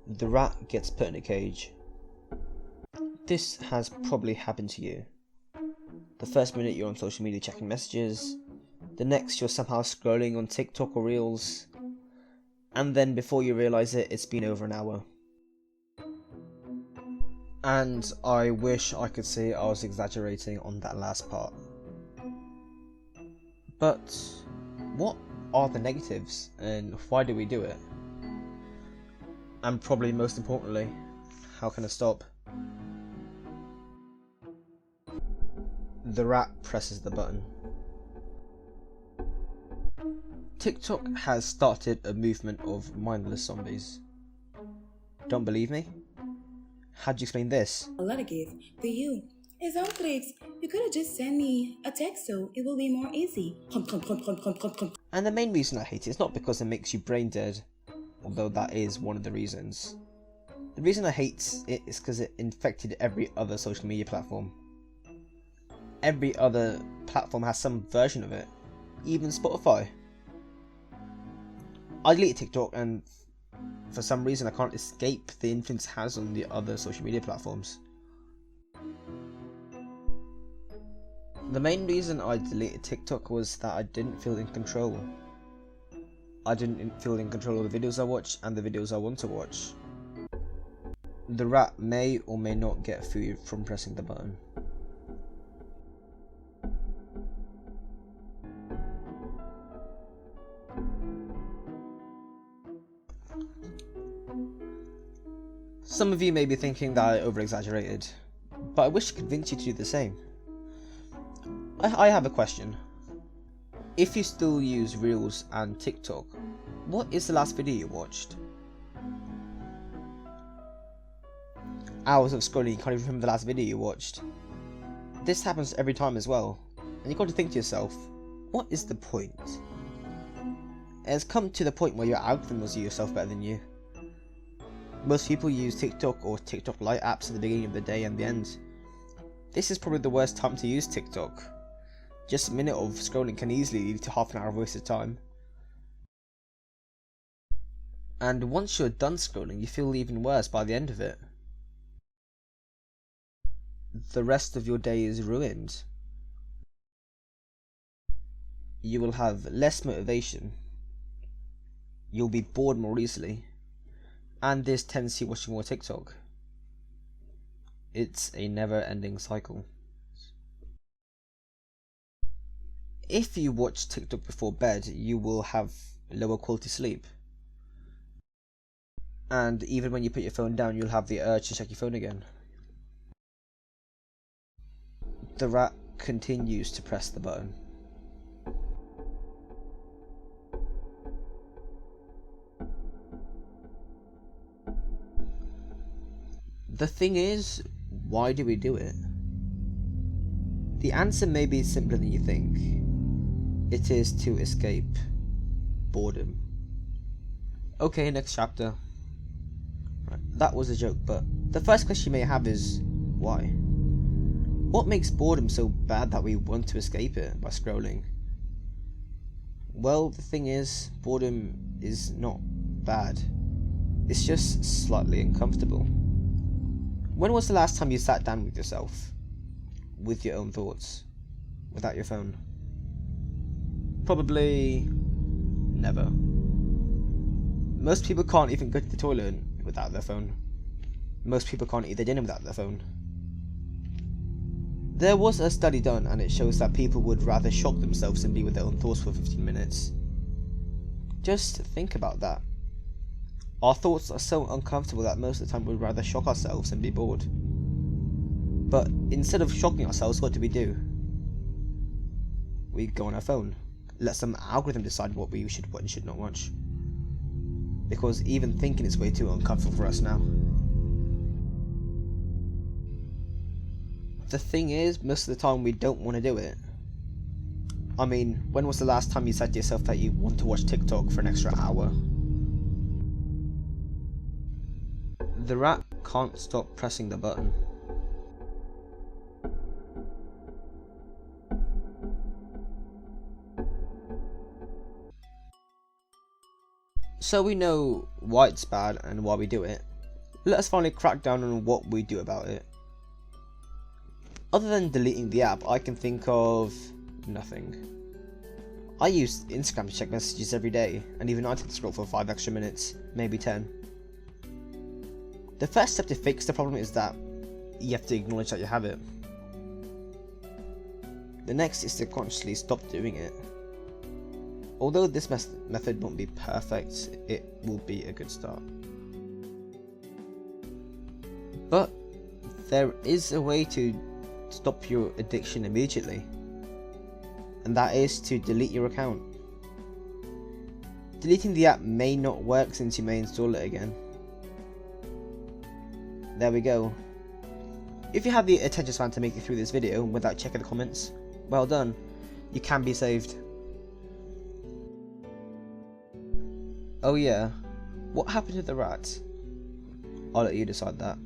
The rat gets put in a cage. This has probably happened to you. The first minute you're on social media checking messages, the next you're somehow scrolling on TikTok or Reels, and then before you realise it, it's been over an hour. And I wish I could say I was exaggerating on that last part. But what are the negatives and why do we do it? And probably most importantly, how can I stop? The rat presses the button. TikTok has started a movement of mindless zombies. Don't believe me? How'd you explain this? A letter gift to you. It's all clicks. You could have just sent me a text so it will be more easy. And the main reason I hate it is not because it makes you brain dead, although that is one of the reasons. The reason I hate it is because it infected every other social media platform. Every other platform has some version of it, even Spotify. I deleted TikTok and for some reason I can't escape the influence it has on the other social media platforms. The main reason I deleted TikTok was that I didn't feel in control. I didn't feel in control of the videos I watch and the videos I want to watch. The rat may or may not get food from pressing the button. Some of you may be thinking that I over-exaggerated, but I wish to convince you to do the same. I have a question. If you still use Reels and TikTok, what is the last video you watched? Hours of scrolling, you can't even remember the last video you watched. This happens every time as well, and you've got to think to yourself, what is the point? It has come to the point where your algorithm knows yourself better than you. Most people use TikTok or TikTok Lite apps at the beginning of the day and the end. This is probably the worst time to use TikTok. Just a minute of scrolling can easily lead to half an hour of wasted time. And once you're done scrolling, you feel even worse by the end of it. The rest of your day is ruined. You will have less motivation. You'll be bored more easily. And this tendency watching more TikTok. It's a never-ending cycle. If you watch TikTok before bed, you will have lower quality sleep. And even when you put your phone down, you'll have the urge to check your phone again. The rat continues to press the button. The thing is, why do we do it? The answer may be simpler than you think. It is to escape boredom. Okay, next chapter. Right, that was a joke, but the first question you may have is, why? What makes boredom so bad that we want to escape it by scrolling? Well, the thing is, boredom is not bad. It's just slightly uncomfortable. When was the last time you sat down with yourself? With your own thoughts? Without your phone? Probably never. Most people can't even go to the toilet without their phone. Most people can't eat their dinner without their phone. There was a study done and it shows that people would rather shock themselves than be with their own thoughts for 15 minutes. Just think about that. Our thoughts are so uncomfortable that most of the time we'd rather shock ourselves than be bored. But instead of shocking ourselves, what do? We go on our phone. Let some algorithm decide what we should watch and should not watch. Because even thinking is way too uncomfortable for us now. The thing is, most of the time we don't want to do it. I mean, when was the last time you said to yourself that you want to watch TikTok for an extra hour? The rat can't stop pressing the button. So we know why it's bad and why we do it. let us finally crack down on what we do about it. Other than deleting the app, I can think of nothing. I use Instagram to check messages every day, and even I tend to scroll for 5 extra minutes, maybe 10. The first step to fix the problem is that you have to acknowledge that you have it. The next is to consciously stop doing it. Although this method won't be perfect, it will be a good start. But there is a way to stop your addiction immediately, and that is to delete your account. Deleting the app may not work since you may install it again. There we go. If you have the attention span to make it through this video without checking the comments, well done, you can be saved. Oh yeah, what happened to the rat? I'll let you decide that.